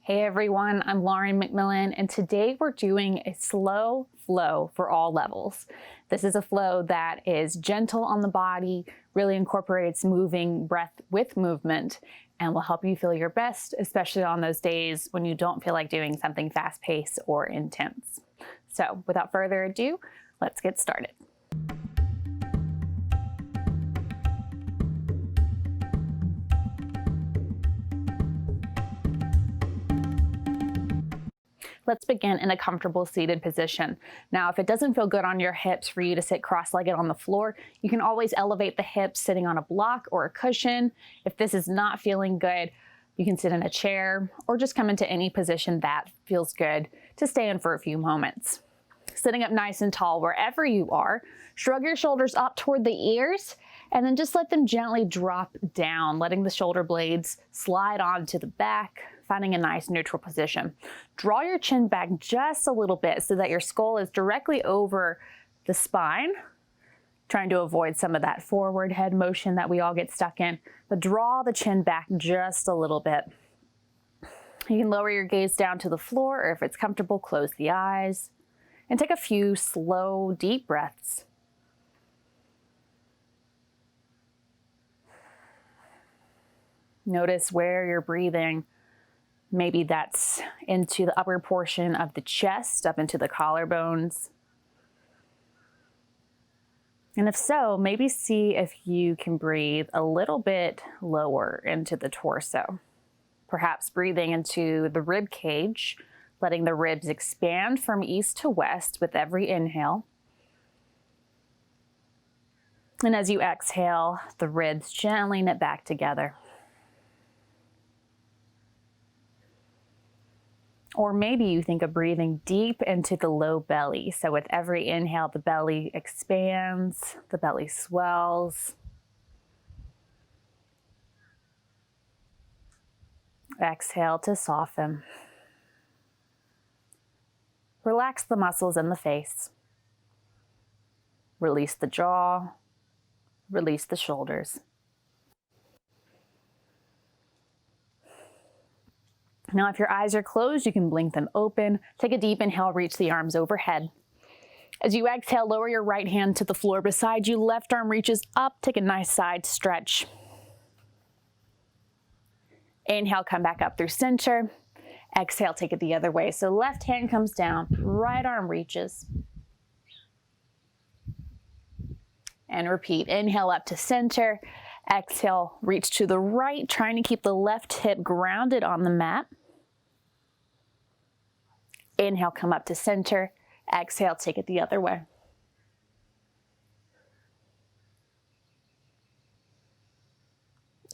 Hey everyone, I'm Lauren McMillan, and today we're doing a slow flow for all levels. This is a flow that is gentle on the body, really incorporates moving breath with movement, and will help you feel your best, especially on those days when you don't feel like doing something fast-paced or intense. So without further ado, let's get started. Let's begin in a comfortable seated position. Now, if it doesn't feel good on your hips for you to sit cross-legged on the floor, you can always elevate the hips sitting on a block or a cushion. If this is not feeling good, you can sit in a chair or just come into any position that feels good to stay in for a few moments. Sitting up nice and tall wherever you are, shrug your shoulders up toward the ears and then just let them gently drop down, letting the shoulder blades slide onto the back, finding a nice neutral position. Draw your chin back just a little bit so that your skull is directly over the spine, trying to avoid some of that forward head motion that we all get stuck in, but draw the chin back just a little bit. You can lower your gaze down to the floor, or if it's comfortable, close the eyes and take a few slow, deep breaths. Notice where you're breathing. Maybe that's into the upper portion of the chest, up into the collarbones. And if so, maybe see if you can breathe a little bit lower into the torso. Perhaps breathing into the rib cage, letting the ribs expand from east to west with every inhale. And as you exhale, the ribs gently knit back together. Or maybe you think of breathing deep into the low belly. So with every inhale, the belly expands, the belly swells. Exhale to soften. Relax the muscles in the face. Release the jaw. Release the shoulders. Now, if your eyes are closed, you can blink them open. Take a deep inhale, reach the arms overhead. As you exhale, lower your right hand to the floor beside you. Left arm reaches up. Take a nice side stretch. Inhale, come back up through center. Exhale, take it the other way. So left hand comes down, right arm reaches. And repeat. Inhale up to center. Exhale, reach to the right, trying to keep the left hip grounded on the mat. Inhale, come up to center. Exhale, take it the other way.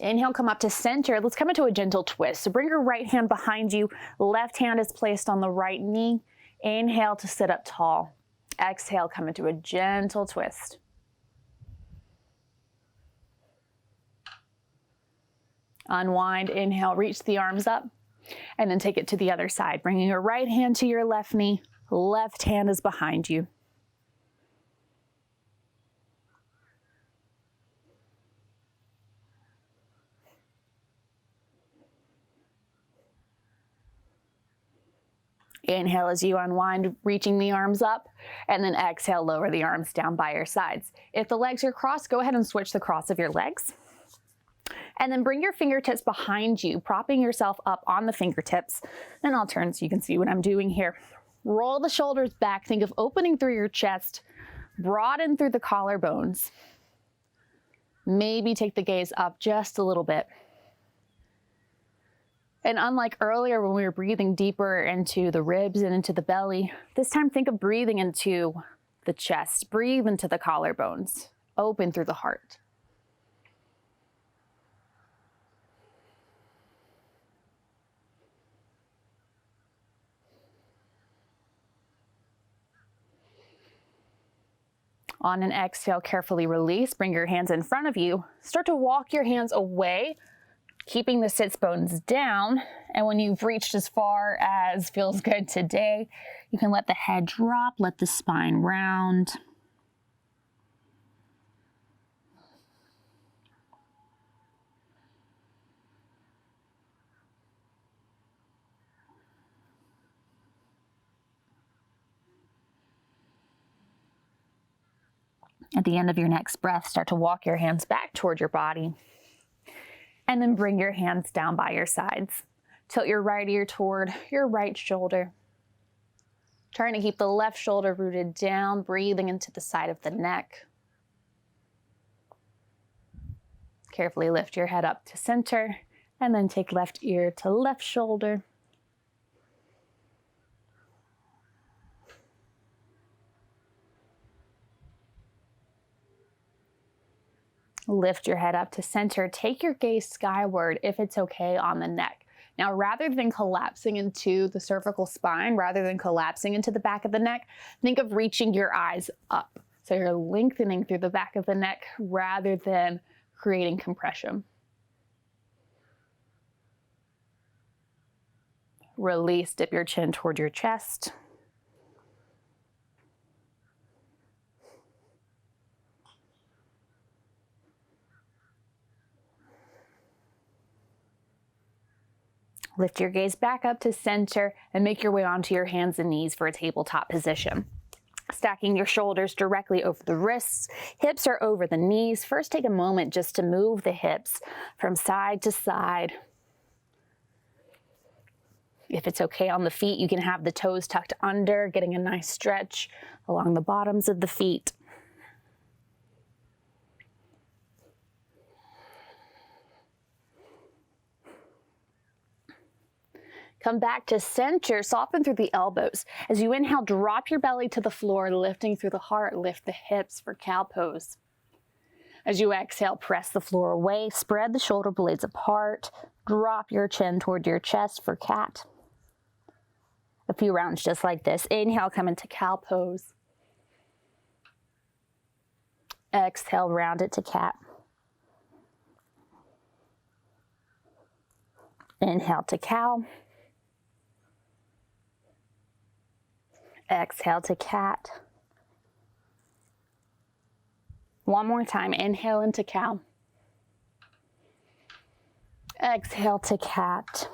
Inhale, come up to center. Let's come into a gentle twist. So bring your right hand behind you. Left hand is placed on the right knee. Inhale to sit up tall. Exhale, come into a gentle twist. Unwind, inhale, reach the arms up, and then take it to the other side. Bringing your right hand to your left knee, left hand is behind you. Inhale as you unwind, reaching the arms up, and then exhale, lower the arms down by your sides. If the legs are crossed, go ahead and switch the cross of your legs. And then bring your fingertips behind you, propping yourself up on the fingertips. And I'll turn so you can see what I'm doing here. Roll the shoulders back. Think of opening through your chest, broaden through the collarbones. Maybe take the gaze up just a little bit. And unlike earlier when we were breathing deeper into the ribs and into the belly, this time think of breathing into the chest. Breathe into the collarbones. Open through the heart. On an exhale, carefully release. Bring your hands in front of you. Start to walk your hands away, keeping the sits bones down. And when you've reached as far as feels good today, you can let the head drop, let the spine round. At the end of your next breath, start to walk your hands back toward your body. And then bring your hands down by your sides. Tilt your right ear toward your right shoulder. Trying to keep the left shoulder rooted down, breathing into the side of the neck. Carefully lift your head up to center, and then take left ear to left shoulder. Lift your head up to center. Take your gaze skyward if it's okay on the neck. Now, rather than collapsing into the cervical spine, rather than collapsing into the back of the neck, think of reaching your eyes up. So you're lengthening through the back of the neck rather than creating compression. Release, dip your chin toward your chest. Lift your gaze back up to center and make your way onto your hands and knees for a tabletop position. Stacking your shoulders directly over the wrists, hips are over the knees. First, take a moment just to move the hips from side to side. If it's okay on the feet, you can have the toes tucked under, getting a nice stretch along the bottoms of the feet. Come back to center, soften through the elbows. As you inhale, drop your belly to the floor, lifting through the heart, lift the hips for cow pose. As you exhale, press the floor away, spread the shoulder blades apart, drop your chin toward your chest for cat. A few rounds just like this. Inhale, come into cow pose. Exhale, round it to cat. Inhale to cow. Exhale to cat. One more time. Inhale into cow. Exhale to cat.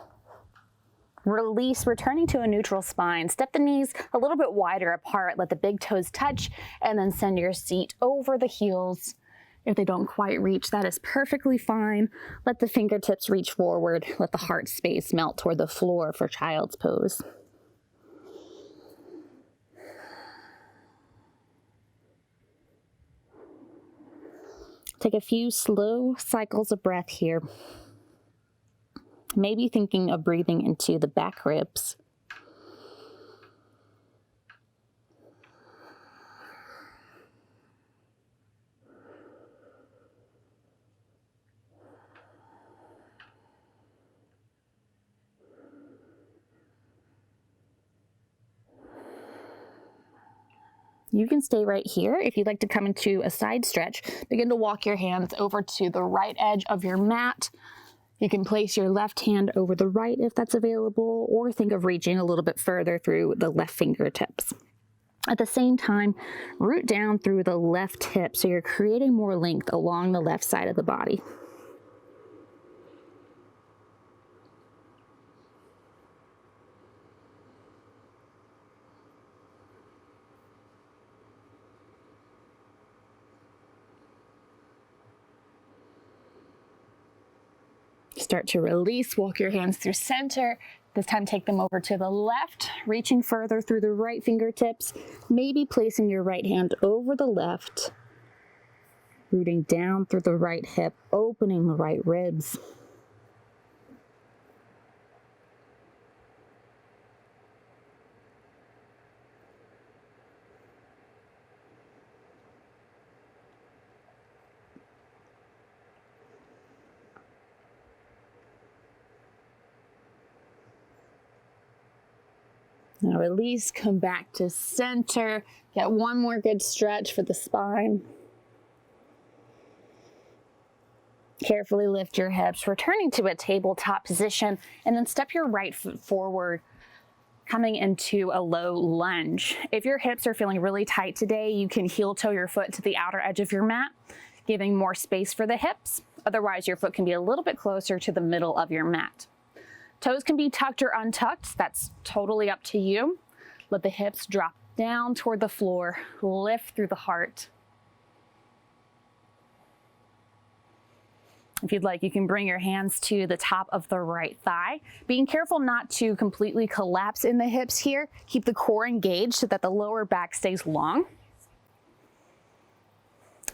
Release, returning to a neutral spine. Step the knees a little bit wider apart. Let the big toes touch, and then send your seat over the heels. If they don't quite reach, that is perfectly fine. Let the fingertips reach forward. Let the heart space melt toward the floor for child's pose. Take a few slow cycles of breath here. Maybe thinking of breathing into the back ribs. You can stay right here. If you'd like to come into a side stretch, begin to walk your hands over to the right edge of your mat. You can place your left hand over the right if that's available, or think of reaching a little bit further through the left fingertips. At the same time, root down through the left hip so you're creating more length along the left side of the body. Start to release, walk your hands through center. This time take them over to the left, reaching further through the right fingertips, maybe placing your right hand over the left, rooting down through the right hip, opening the right ribs. Now release, come back to center. Get one more good stretch for the spine. Carefully lift your hips, returning to a tabletop position, and then step your right foot forward, coming into a low lunge. If your hips are feeling really tight today, you can heel toe your foot to the outer edge of your mat, giving more space for the hips. Otherwise, your foot can be a little bit closer to the middle of your mat. Toes can be tucked or untucked. That's totally up to you. Let the hips drop down toward the floor. Lift through the heart. If you'd like, you can bring your hands to the top of the right thigh, being careful not to completely collapse in the hips here. Keep the core engaged so that the lower back stays long.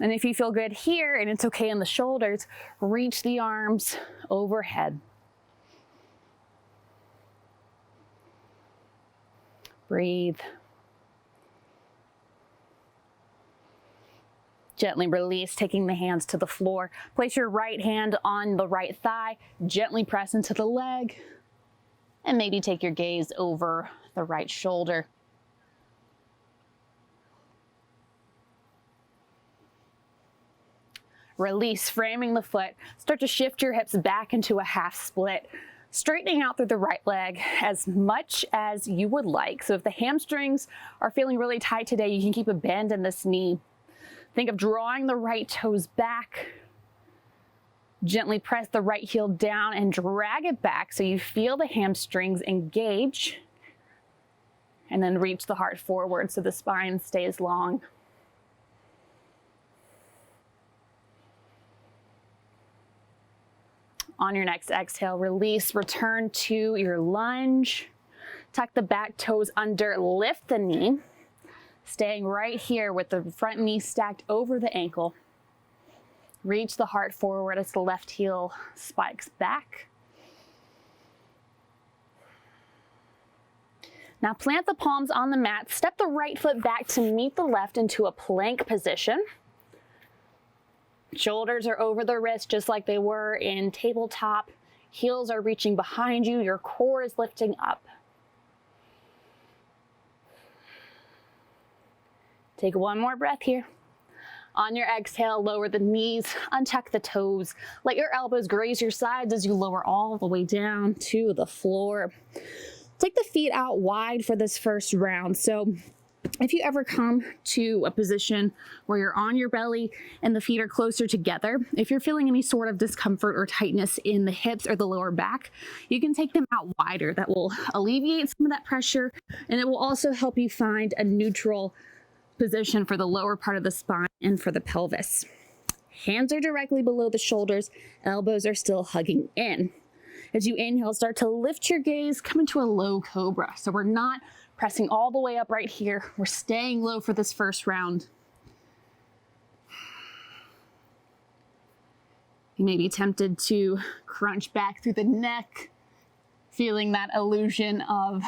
And if you feel good here and it's okay in the shoulders, reach the arms overhead. Breathe. Gently release, taking the hands to the floor. Place your right hand on the right thigh, gently press into the leg, and maybe take your gaze over the right shoulder. Release, framing the foot. Start to shift your hips back into a half split, straightening out through the right leg as much as you would like. So if the hamstrings are feeling really tight today, you can keep a bend in this knee. Think of drawing the right toes back. Gently press the right heel down and drag it back so you feel the hamstrings engage. And then reach the heart forward so the spine stays long. On your next exhale, release, return to your lunge. Tuck the back toes under, lift the knee. Staying right here with the front knee stacked over the ankle. Reach the heart forward as the left heel spikes back. Now plant the palms on the mat. Step the right foot back to meet the left into a plank position. Shoulders are over the wrist just like they were in tabletop. Heels are reaching behind you. Your core is lifting up. Take one more breath here. On your exhale, lower the knees, untuck the toes. Let your elbows graze your sides as you lower all the way down to the floor. Take the feet out wide for this first round. So if you ever come to a position where you're on your belly and the feet are closer together, if you're feeling any sort of discomfort or tightness in the hips or the lower back, you can take them out wider. That will alleviate some of that pressure, and it will also help you find a neutral position for the lower part of the spine and for the pelvis. Hands are directly below the shoulders, elbows are still hugging in. As you inhale, start to lift your gaze, come into a low cobra. So we're not pressing all the way up right here. We're staying low for this first round. You may be tempted to crunch back through the neck, feeling that illusion of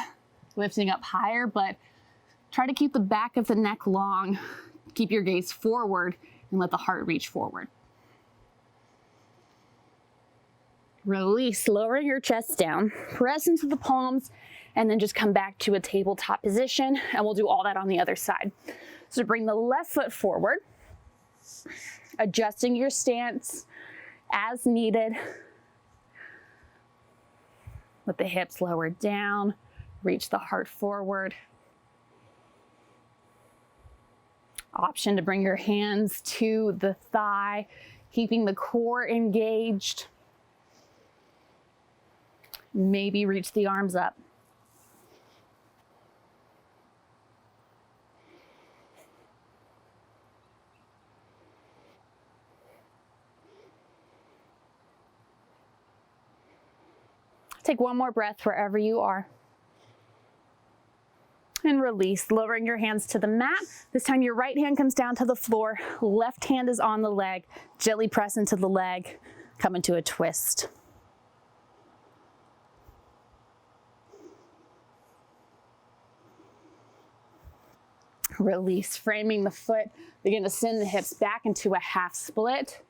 lifting up higher, but try to keep the back of the neck long. Keep your gaze forward and let the heart reach forward. Release, lowering your chest down, press into the palms, and then just come back to a tabletop position, and we'll do all that on the other side. So bring the left foot forward, adjusting your stance as needed. Let the hips lower down, reach the heart forward. Option to bring your hands to the thigh, keeping the core engaged. Maybe reach the arms up. Take one more breath wherever you are. And release, lowering your hands to the mat. This time your right hand comes down to the floor, left hand is on the leg. Gently press into the leg, come into a twist. Release, framing the foot. Begin to send the hips back into a half split.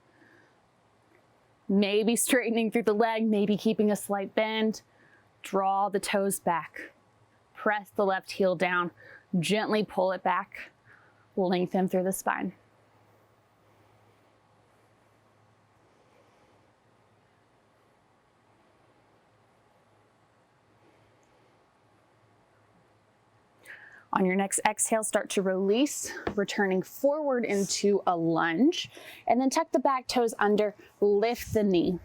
Maybe straightening through the leg, maybe keeping a slight bend. Draw the toes back. Press the left heel down. Gently pull it back. Lengthen through the spine. On your next exhale, start to release, returning forward into a lunge, and then tuck the back toes under, lift the knee,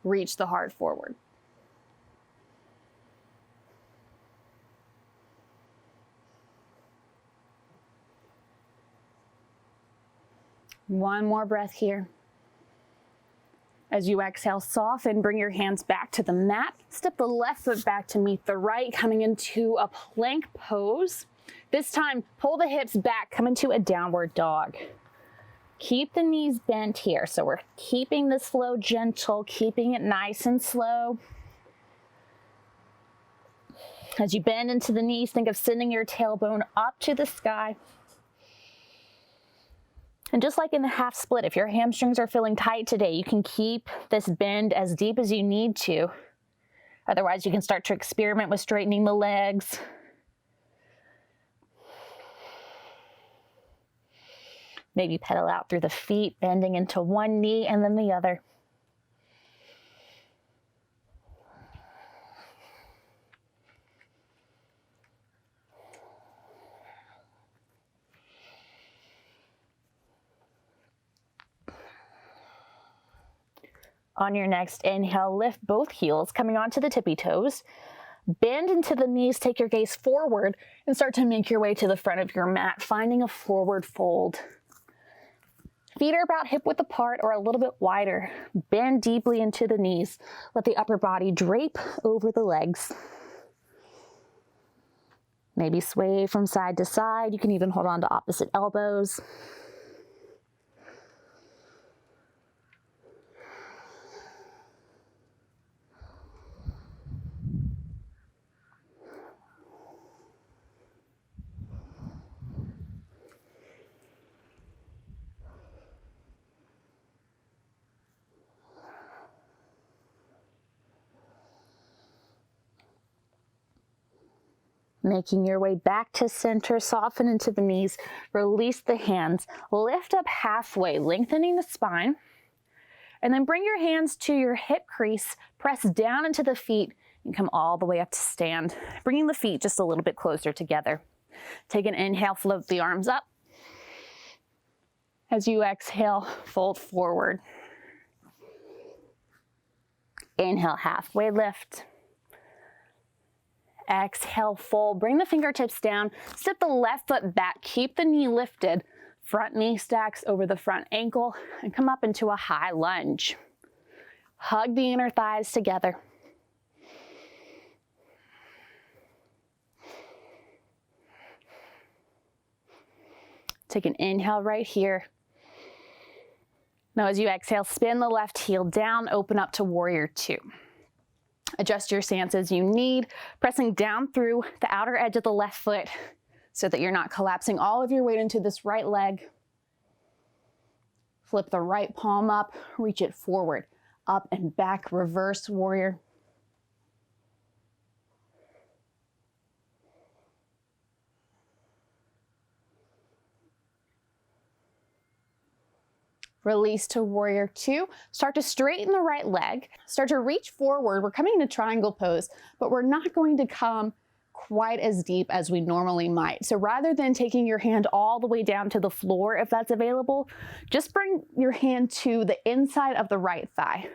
reach the heart forward. One more breath here. As you exhale, soften, bring your hands back to the mat. Step the left foot back to meet the right, coming into a plank pose. This time, pull the hips back, come into a downward dog. Keep the knees bent here. So we're keeping this flow gentle, keeping it nice and slow. As you bend into the knees, think of sending your tailbone up to the sky. And just like in the half split, if your hamstrings are feeling tight today, you can keep this bend as deep as you need to. Otherwise, you can start to experiment with straightening the legs. Maybe pedal out through the feet, bending into one knee and then the other. On your next inhale, lift both heels, coming onto the tippy toes. Bend into the knees, take your gaze forward, and start to make your way to the front of your mat, finding a forward fold. Feet are about hip width apart or a little bit wider. Bend deeply into the knees. Let the upper body drape over the legs. Maybe sway from side to side. You can even hold on to opposite elbows. Making your way back to center, soften into the knees, release the hands, lift up halfway, lengthening the spine, and then bring your hands to your hip crease, press down into the feet, and come all the way up to stand, bringing the feet just a little bit closer together. Take an inhale, float the arms up. As you exhale, fold forward. Inhale, halfway lift. Exhale, fold. Bring the fingertips down. Step the left foot back. Keep the knee lifted. Front knee stacks over the front ankle and come up into a high lunge. Hug the inner thighs together. Take an inhale right here. Now as you exhale, spin the left heel down, open up to warrior two. Adjust your stance as you need, pressing down through the outer edge of the left foot so that you're not collapsing all of your weight into this right leg. Flip the right palm up, reach it forward, up and back, reverse warrior. Release to warrior two. Start to straighten the right leg. Start to reach forward. We're coming into triangle pose, but we're not going to come quite as deep as we normally might. So rather than taking your hand all the way down to the floor, if that's available, just bring your hand to the inside of the right thigh.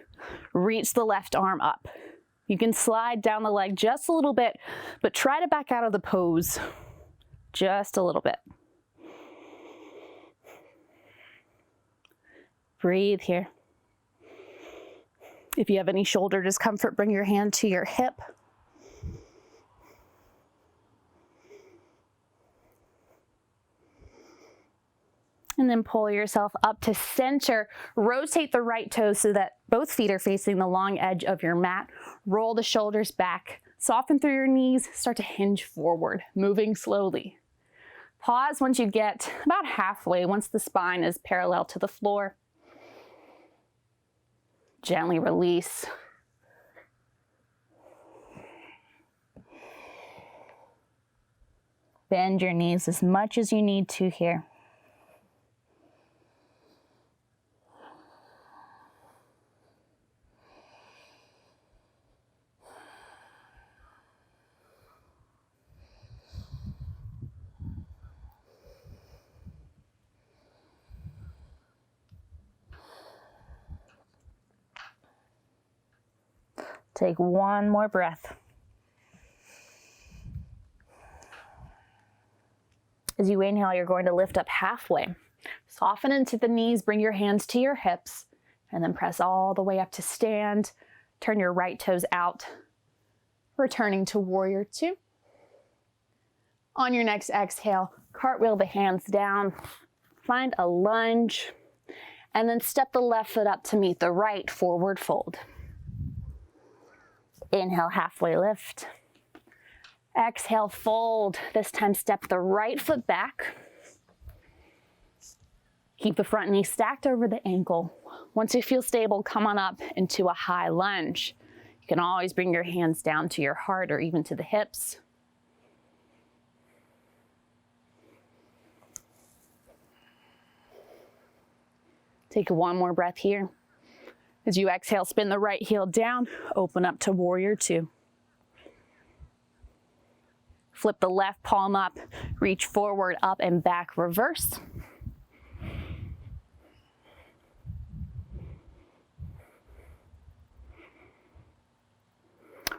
Reach the left arm up. You can slide down the leg just a little bit, but try to back out of the pose just a little bit. Breathe here. If you have any shoulder discomfort, bring your hand to your hip. And then pull yourself up to center. Rotate the right toes so that both feet are facing the long edge of your mat. Roll the shoulders back. Soften through your knees. Start to hinge forward, moving slowly. Pause once you get about halfway, once the spine is parallel to the floor. Gently release. Bend your knees as much as you need to here. Take one more breath. As you inhale, you're going to lift up halfway. Soften into the knees, bring your hands to your hips. And then press all the way up to stand. Turn your right toes out, returning to warrior two. On your next exhale, cartwheel the hands down, find a lunge, and then step the left foot up to meet the right, forward fold. Inhale, halfway lift. Exhale, fold. This time step the right foot back. Keep the front knee stacked over the ankle. Once you feel stable, come on up into a high lunge. You can always bring your hands down to your heart or even to the hips. Take one more breath here. As you exhale, spin the right heel down, open up to warrior two. Flip the left palm up, reach forward, up and back, reverse.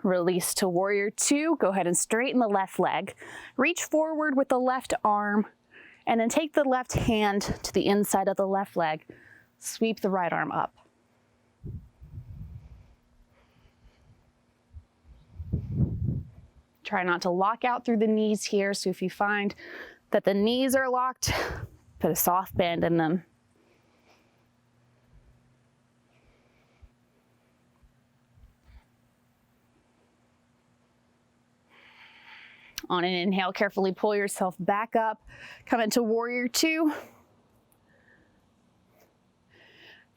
Release to warrior two. Go ahead and straighten the left leg. Reach forward with the left arm, and then take the left hand to the inside of the left leg. Sweep the right arm up. Try not to lock out through the knees here, so if you find that the knees are locked, put a soft bend in them. On an inhale, carefully pull yourself back up, come into warrior two.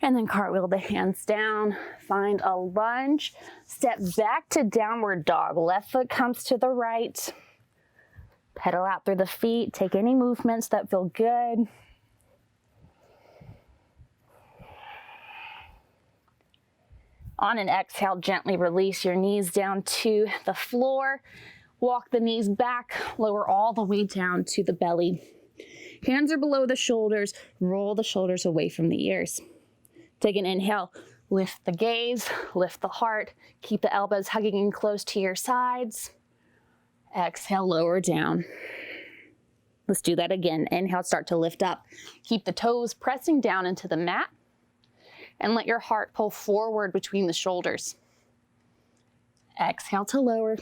And then cartwheel the hands down, find a lunge, step back to downward dog. Left foot comes to the right. Pedal out through the feet, take any movements that feel good. On an exhale, gently release your knees down to the floor. Walk the knees back, lower all the way down to the belly. Hands are below the shoulders, roll the shoulders away from the ears. Take an inhale, lift the gaze, lift the heart, keep the elbows hugging in close to your sides. Exhale, lower down. Let's do that again. Inhale, start to lift up. Keep the toes pressing down into the mat and let your heart pull forward between the shoulders. Exhale to lower.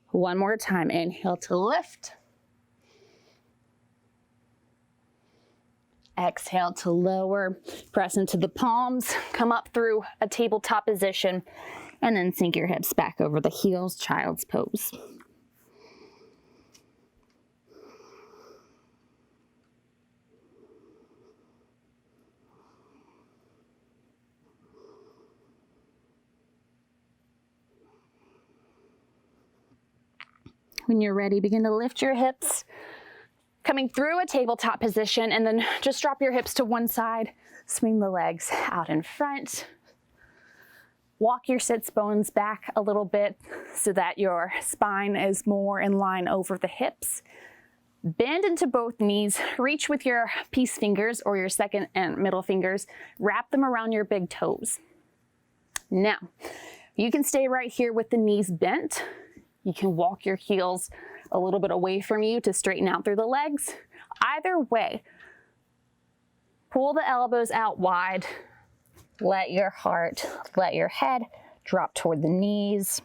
One more time, inhale to lift. Exhale to lower, press into the palms, come up through a tabletop position, and then sink your hips back over the heels, child's pose. When you're ready, begin to lift your hips, coming through a tabletop position, and then just drop your hips to one side, swing the legs out in front. Walk your sits bones back a little bit so that your spine is more in line over the hips. Bend into both knees, reach with your peace fingers or your second and middle fingers, wrap them around your big toes. Now, you can stay right here with the knees bent. You can walk your heels a little bit away from you to straighten out through the legs. Either way, pull the elbows out wide. Let your heart, let your head drop toward the knees.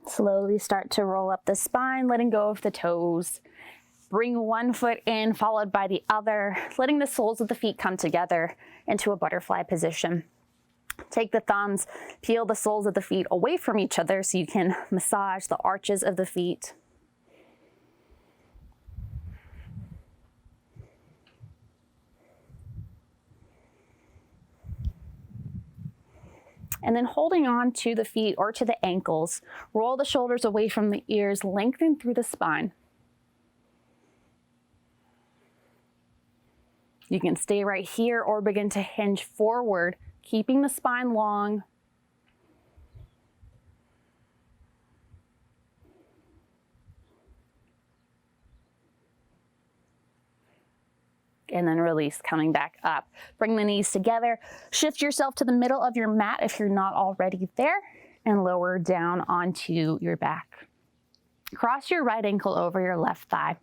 Slowly start to roll up the spine, letting go of the toes. Bring one foot in, followed by the other, letting the soles of the feet come together into a butterfly position. Take the thumbs, peel the soles of the feet away from each other so you can massage the arches of the feet. And then holding on to the feet or to the ankles, roll the shoulders away from the ears, lengthen through the spine. You can stay right here or begin to hinge forward, keeping the spine long. And then release, coming back up. Bring the knees together. Shift yourself to the middle of your mat if you're not already there, and lower down onto your back. Cross your right ankle over your left thigh.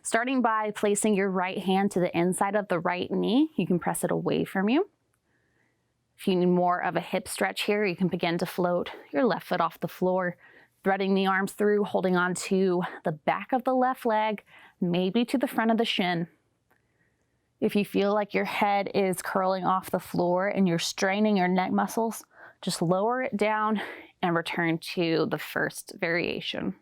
Starting by placing your right hand to the inside of the right knee, you can press it away from you. If you need more of a hip stretch here, you can begin to float your left foot off the floor, threading the arms through, holding on to the back of the left leg, maybe to the front of the shin. If you feel like your head is curling off the floor and you're straining your neck muscles, just lower it down and return to the first variation.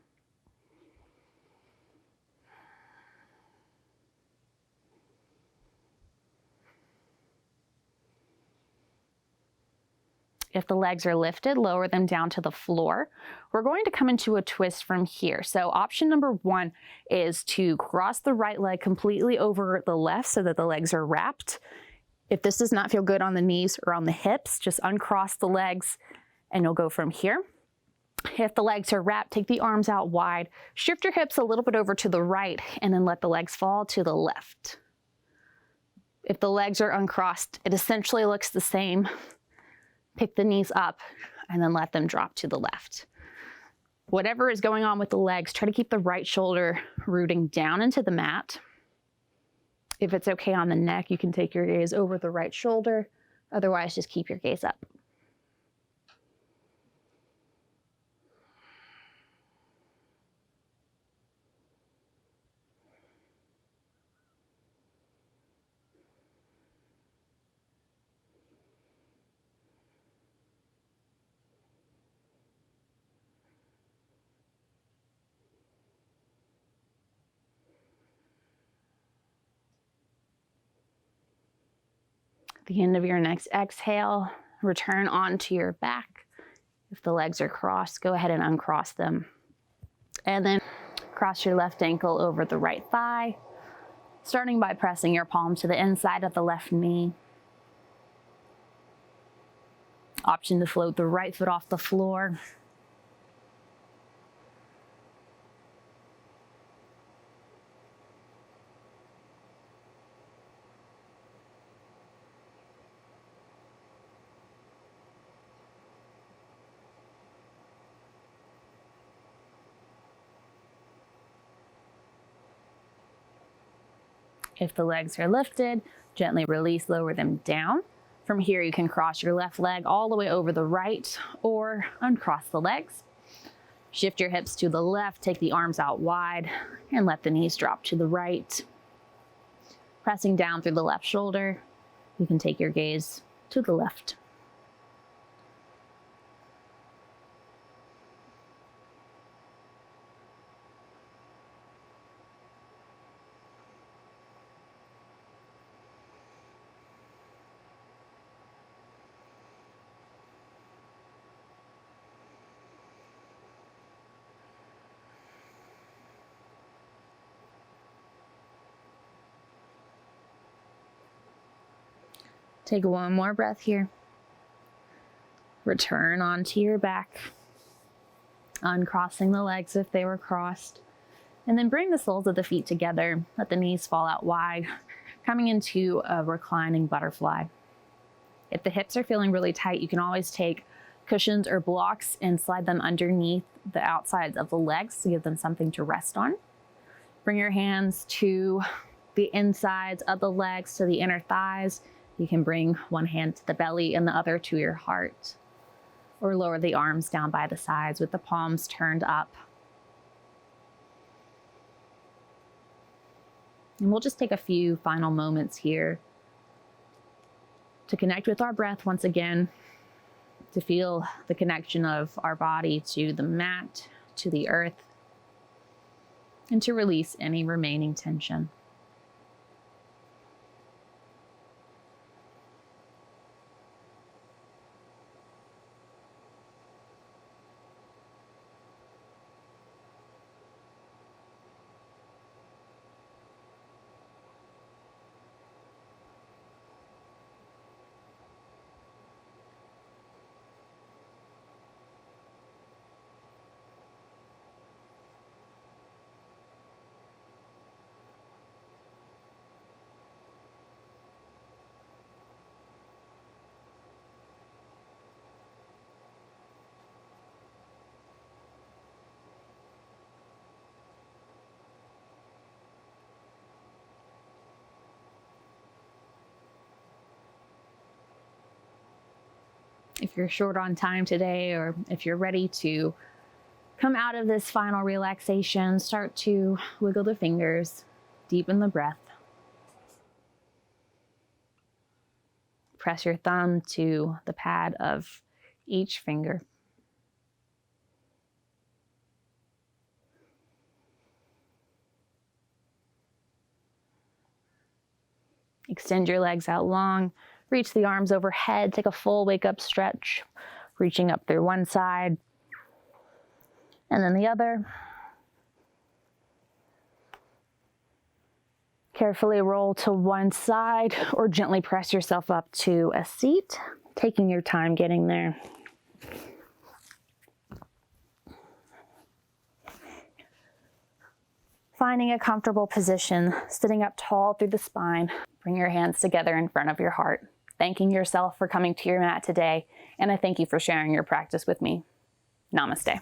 If the legs are lifted, lower them down to the floor. We're going to come into a twist from here. So option number one is to cross the right leg completely over the left so that the legs are wrapped. If this does not feel good on the knees or on the hips, just uncross the legs and you'll go from here. If the legs are wrapped, take the arms out wide, shift your hips a little bit over to the right, and then let the legs fall to the left. If the legs are uncrossed, it essentially looks the same. Pick the knees up and then let them drop to the left. Whatever is going on with the legs, try to keep the right shoulder rooting down into the mat. If it's okay on the neck, you can take your gaze over the right shoulder. Otherwise, just keep your gaze up. The end of your next exhale, return onto your back. If the legs are crossed, go ahead and uncross them. And then cross your left ankle over the right thigh, starting by pressing your palm to the inside of the left knee. Option to float the right foot off the floor. If the legs are lifted, gently release, lower them down. From here, you can cross your left leg all the way over the right or uncross the legs. Shift your hips to the left, take the arms out wide, and let the knees drop to the right. Pressing down through the left shoulder, you can take your gaze to the left. Take one more breath here. Return onto your back, uncrossing the legs if they were crossed. And then bring the soles of the feet together. Let the knees fall out wide, coming into a reclining butterfly. If the hips are feeling really tight, you can always take cushions or blocks and slide them underneath the outsides of the legs to give them something to rest on. Bring your hands to the insides of the legs, to the inner thighs. You can bring one hand to the belly and the other to your heart, or lower the arms down by the sides with the palms turned up. And we'll just take a few final moments here to connect with our breath once again, to feel the connection of our body to the mat, to the earth, and to release any remaining tension. if you're short on time today, or if you're ready to come out of this final relaxation, start to wiggle the fingers, deepen the breath. Press your thumb to the pad of each finger. Extend your legs out long, reach the arms overhead, take a full wake up stretch, reaching up through one side and then the other. Carefully roll to one side or gently press yourself up to a seat, taking your time getting there. Finding a comfortable position, sitting up tall through the spine. Bring your hands together in front of your heart, thanking yourself for coming to your mat today, and I thank you for sharing your practice with me. Namaste.